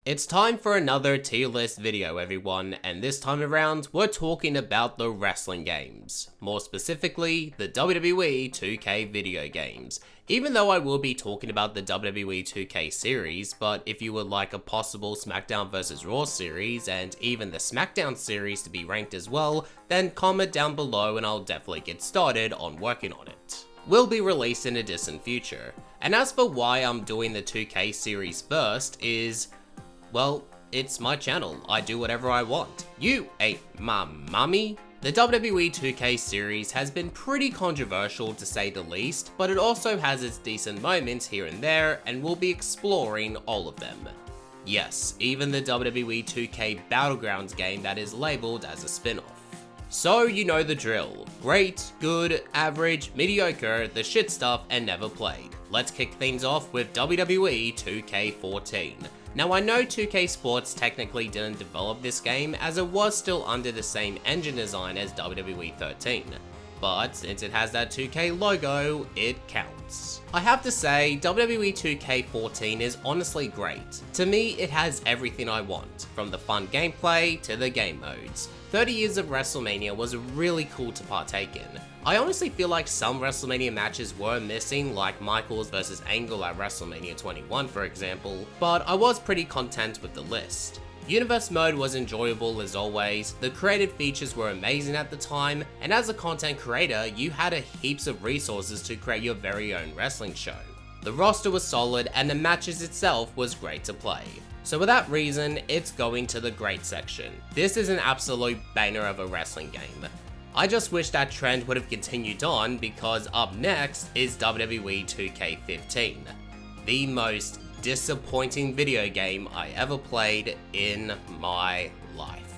It's time for another tier list video, everyone, and this time around, we're talking about the wrestling games. More specifically, the WWE 2K video games. Even though I will be talking about the WWE 2K series, but if you would like a possible SmackDown vs Raw series, and even the SmackDown series to be ranked as well, then comment down below and I'll definitely get started on working on it. Will be released in a distant future. And as for why I'm doing the 2K series first is, well, it's my channel, I do whatever I want. You ain't my mommy. The WWE 2K series has been pretty controversial to say the least, but it also has its decent moments here and there, and we'll be exploring all of them. Yes, even the WWE 2K Battlegrounds game that is labeled as a spin-off. So you know the drill. Great, good, average, mediocre, the shit stuff, and never played. Let's kick things off with WWE 2K14. Now I know 2K Sports technically didn't develop this game as it was still under the same engine design as WWE 13, but since it has that 2K logo, it counts. I have to say, WWE 2K14 is honestly great. To me, it has everything I want, from the fun gameplay to the game modes. 30 years of WrestleMania was really cool to partake in. I honestly feel like some WrestleMania matches were missing, like Michaels vs Angle at WrestleMania 21 for example, but I was pretty content with the list. Universe mode was enjoyable as always, the creative features were amazing at the time, and as a content creator, you had heaps of resources to create your very own wrestling show. The roster was solid, and the matches itself was great to play. So with that reason, it's going to the great section. This is an absolute banger of a wrestling game. I just wish that trend would have continued on because up next is WWE 2K15. The most disappointing video game I ever played in my life.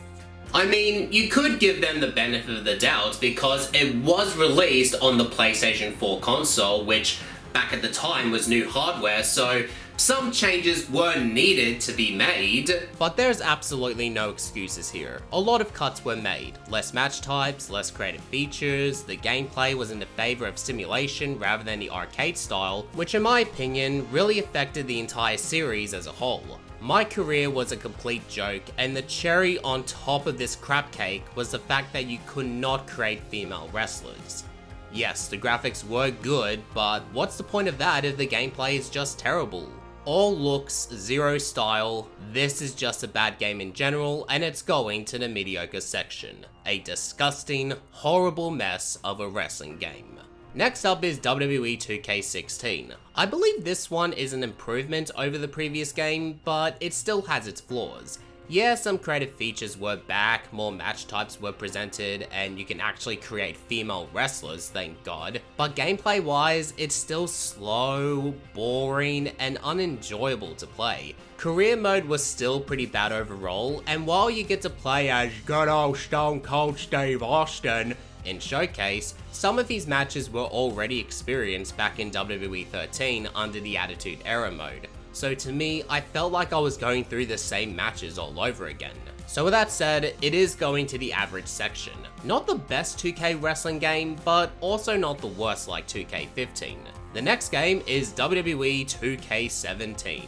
I mean, you could give them the benefit of the doubt because it was released on the PlayStation 4 console, which back at the time was new hardware, so some changes were needed to be made, but there's absolutely no excuses here. A lot of cuts were made. Less match types, less creative features, the gameplay was in the favor of simulation rather than the arcade style, which in my opinion really affected the entire series as a whole. My career was a complete joke, and the cherry on top of this crap cake was the fact that you could not create female wrestlers. Yes, the graphics were good, but what's the point of that if the gameplay is just terrible? All looks, zero style, this is just a bad game in general, and it's going to the mediocre section. A disgusting, horrible mess of a wrestling game. Next up is WWE 2K16. I believe this one is an improvement over the previous game, but it still has its flaws. Yeah, some creative features were back, more match types were presented, and you can actually create female wrestlers, thank god. But gameplay wise, it's still slow, boring, and unenjoyable to play. Career mode was still pretty bad overall, and while you get to play as good old Stone Cold Steve Austin in Showcase, some of these matches were already experienced back in WWE 13 under the Attitude Era mode. So to me, I felt like I was going through the same matches all over again. So with that said, it is going to the average section. Not the best 2K wrestling game, but also not the worst like 2K15. The next game is WWE 2K17.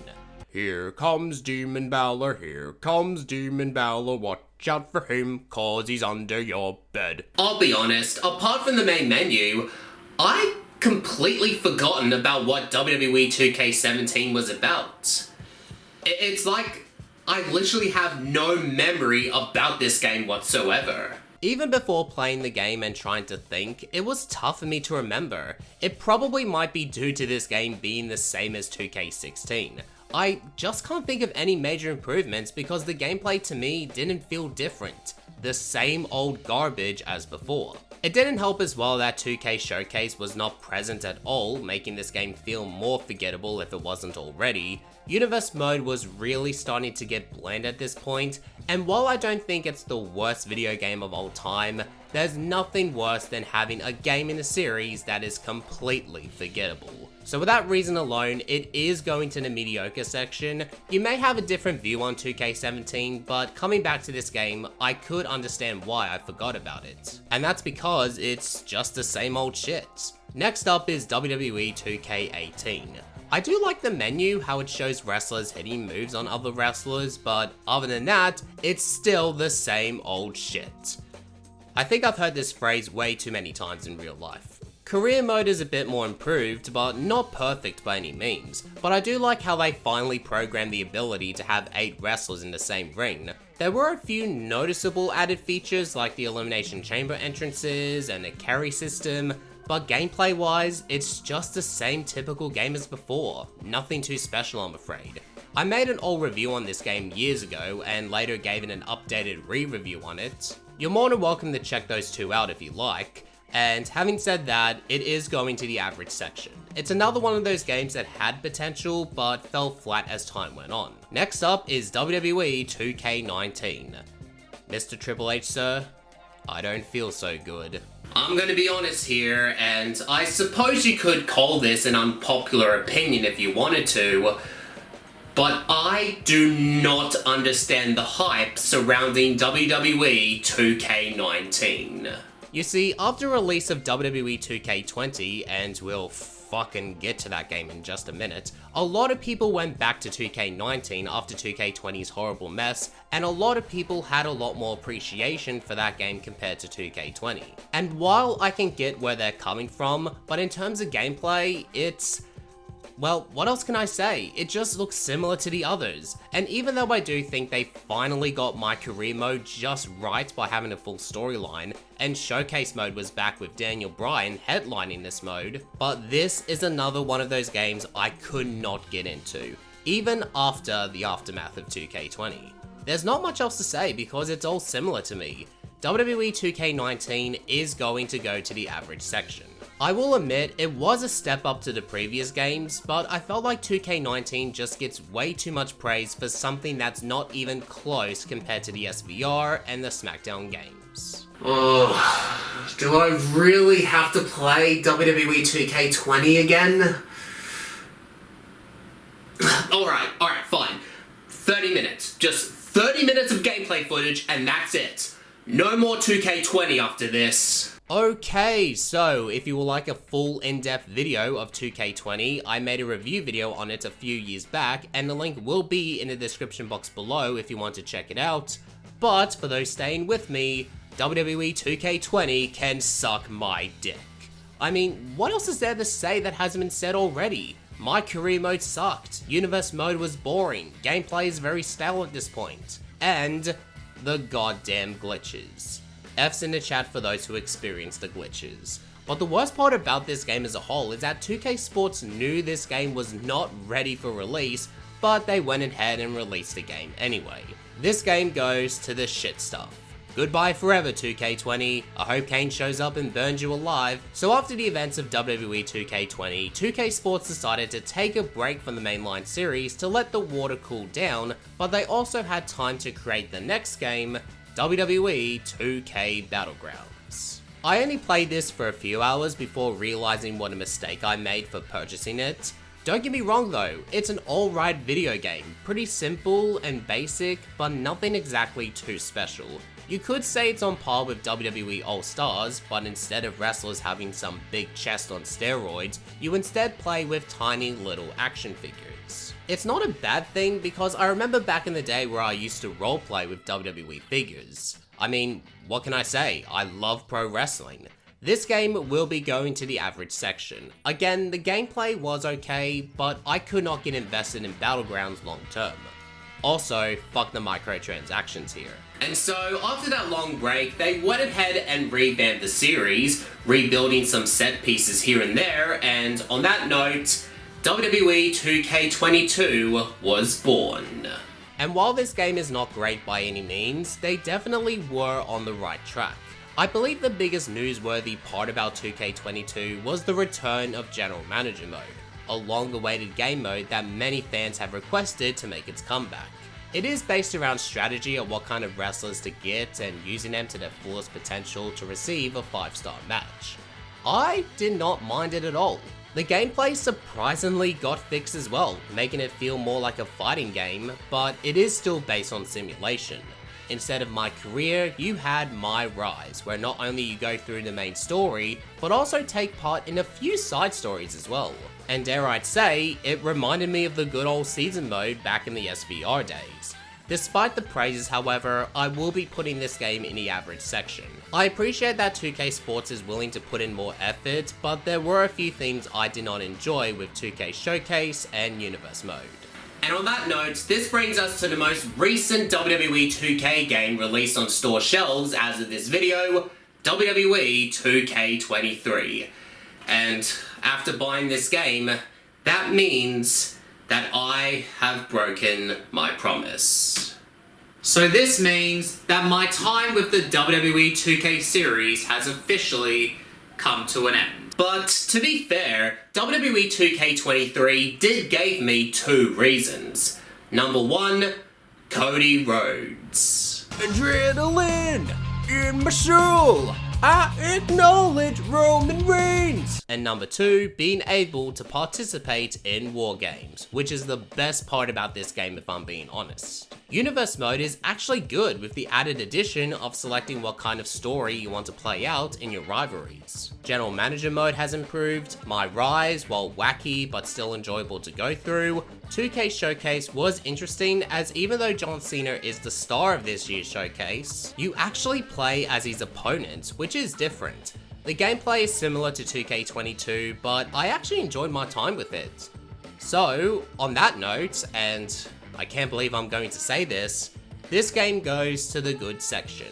Here comes Demon Balor, here comes Demon Balor, watch out for him, cause he's under your bed. I'll be honest, apart from the main menu, I completely forgotten about what WWE 2K17 was about. It's like I literally have no memory about this game whatsoever. Even before playing the game and trying to think, it was tough for me to remember. It probably might be due to this game being the same as 2K16. I just can't think of any major improvements because the gameplay to me didn't feel different. The same old garbage as before. It didn't help as well that 2K Showcase was not present at all, making this game feel more forgettable if it wasn't already. Universe mode was really starting to get bland at this point, and while I don't think it's the worst video game of all time, there's nothing worse than having a game in a series that is completely forgettable. So with that reason alone, it is going to the mediocre section. You may have a different view on 2K17, but coming back to this game, I could understand why I forgot about it. And that's because it's just the same old shit. Next up is WWE 2K18. I do like the menu, how it shows wrestlers hitting moves on other wrestlers, but other than that, it's still the same old shit. I think I've heard this phrase way too many times in real life. Career mode is a bit more improved, but not perfect by any means, but I do like how they finally programmed the ability to have 8 wrestlers in the same ring. There were a few noticeable added features like the Elimination Chamber entrances and a carry system, but gameplay wise, it's just the same typical game as before. Nothing too special, I'm afraid. I made an old review on this game years ago and later gave it an updated re-review on it. You're more than welcome to check those two out if you like. And having said that, it is going to the average section. It's another one of those games that had potential but fell flat as time went on. Next up is WWE 2K19. Mr. Triple H, sir, I don't feel so good. I'm gonna be honest here, and I suppose you could call this an unpopular opinion if you wanted to, but I do not understand the hype surrounding WWE 2K19. You see, after release of WWE 2K20, and we'll fucking get to that game in just a minute, a lot of people went back to 2K19 after 2K20's horrible mess, and a lot of people had a lot more appreciation for that game compared to 2K20. And while I can get where they're coming from, but in terms of gameplay, it's... well, what else can I say? It just looks similar to the others. And even though I do think they finally got my career mode just right by having a full storyline, and showcase mode was back with Daniel Bryan headlining this mode, but this is another one of those games I could not get into, even after the aftermath of 2K20. There's not much else to say because it's all similar to me. WWE 2K19 is going to go to the average section. I will admit, it was a step up to the previous games, but I felt like 2K19 just gets way too much praise for something that's not even close compared to the SVR and the SmackDown games. Oh, do I really have to play WWE 2K20 again? Alright, fine. 30 minutes. Just 30 minutes of gameplay footage and that's it. No more 2K20 after this. Okay, so if you would like a full in-depth video of 2K20, I made a review video on it a few years back, and the link will be in the description box below if you want to check it out. But for those staying with me, WWE 2K20 can suck my dick. I mean, what else is there to say that hasn't been said already? My career mode sucked, universe mode was boring, gameplay is very stale at this point, and the goddamn glitches. F's in the chat for those who experienced the glitches. But the worst part about this game as a whole is that 2K Sports knew this game was not ready for release, but they went ahead and released the game anyway. This game goes to the shit stuff. Goodbye forever 2K20, I hope Kane shows up and burns you alive. So after the events of WWE 2K20, 2K Sports decided to take a break from the mainline series to let the water cool down, but they also had time to create the next game, WWE 2K Battlegrounds. I only played this for a few hours before realizing what a mistake I made for purchasing it. Don't get me wrong though, it's an alright video game, pretty simple and basic, but nothing exactly too special. You could say it's on par with WWE All-Stars, but instead of wrestlers having some big chest on steroids, you instead play with tiny little action figures. It's not a bad thing because I remember back in the day where I used to roleplay with WWE figures. I mean, what can I say? I love pro wrestling. This game will be going to the average section. Again, the gameplay was okay, but I could not get invested in Battlegrounds long term. Also, fuck the microtransactions here. And so, after that long break, they went ahead and revamped the series, rebuilding some set pieces here and there, and on that note, WWE 2K22 was born. And while this game is not great by any means, they definitely were on the right track. I believe the biggest newsworthy part about 2K22 was the return of General Manager mode, a long-awaited game mode that many fans have requested to make its comeback. It is based around strategy of what kind of wrestlers to get and using them to their fullest potential to receive a 5-star match. I did not mind it at all. The gameplay surprisingly got fixed as well, making it feel more like a fighting game, but it is still based on simulation. Instead of My Career, you had My Rise, where not only you go through the main story, but also take part in a few side stories as well. And dare I say, it reminded me of the good old season mode back in the SVR days. Despite the praises, however, I will be putting this game in the average section. I appreciate that 2K Sports is willing to put in more effort, but there were a few things I did not enjoy with 2K Showcase and Universe Mode. And on that note, this brings us to the most recent WWE 2K game released on store shelves as of this video, WWE 2K23. And after buying this game, that means that I have broken my promise. So this means that my time with the WWE 2K series has officially come to an end. But to be fair, WWE 2K23 did give me 2 reasons. Number 1, Cody Rhodes. Adrenaline in my soul. I acknowledge Roman Reigns! And number 2, being able to participate in war games, which is the best part about this game if I'm being honest. Universe Mode is actually good with the added addition of selecting what kind of story you want to play out in your rivalries. General Manager Mode has improved, My Rise, while wacky but still enjoyable to go through. 2K Showcase was interesting as even though John Cena is the star of this year's showcase, you actually play as his opponent, which is different. The gameplay is similar to 2K22, but I actually enjoyed my time with it. So, on that note, and I can't believe I'm going to say this game goes to the good section.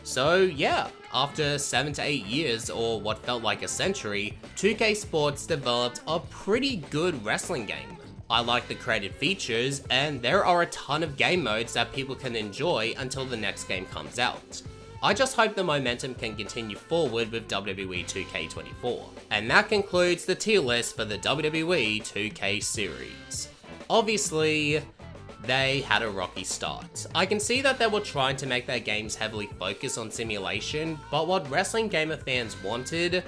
So yeah, after 7 to 8 years, or what felt like a century, 2K Sports developed a pretty good wrestling game. I like the creative features, and there are a ton of game modes that people can enjoy until the next game comes out. I just hope the momentum can continue forward with WWE 2K24. And that concludes the tier list for the WWE 2K series. Obviously, they had a rocky start. I can see that they were trying to make their games heavily focus on simulation, but what wrestling gamer fans wanted,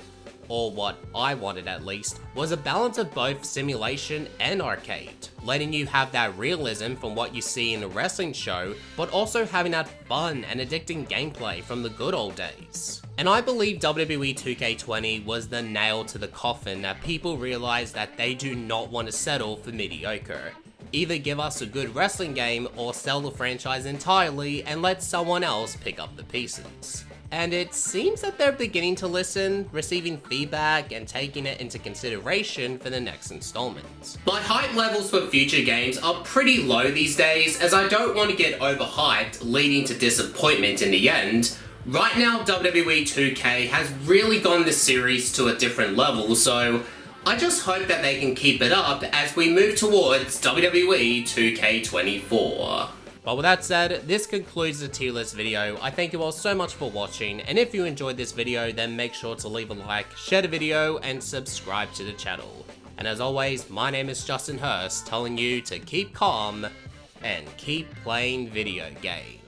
or what I wanted at least, was a balance of both simulation and arcade, letting you have that realism from what you see in a wrestling show, but also having that fun and addicting gameplay from the good old days. And I believe WWE 2K20 was the nail to the coffin that people realized that they do not want to settle for mediocre. Either give us a good wrestling game or sell the franchise entirely and let someone else pick up the pieces. And it seems that they're beginning to listen, receiving feedback, and taking it into consideration for the next installment. My hype levels for future games are pretty low these days, as I don't want to get overhyped, leading to disappointment in the end. Right now, WWE 2K has really gone this series to a different level, so I just hope that they can keep it up as we move towards WWE 2K24. But with that said, this concludes the tier list video. I thank you all so much for watching, and if you enjoyed this video, then make sure to leave a like, share the video, and subscribe to the channel. And as always, my name is Justin Hurst, telling you to keep calm and keep playing video games.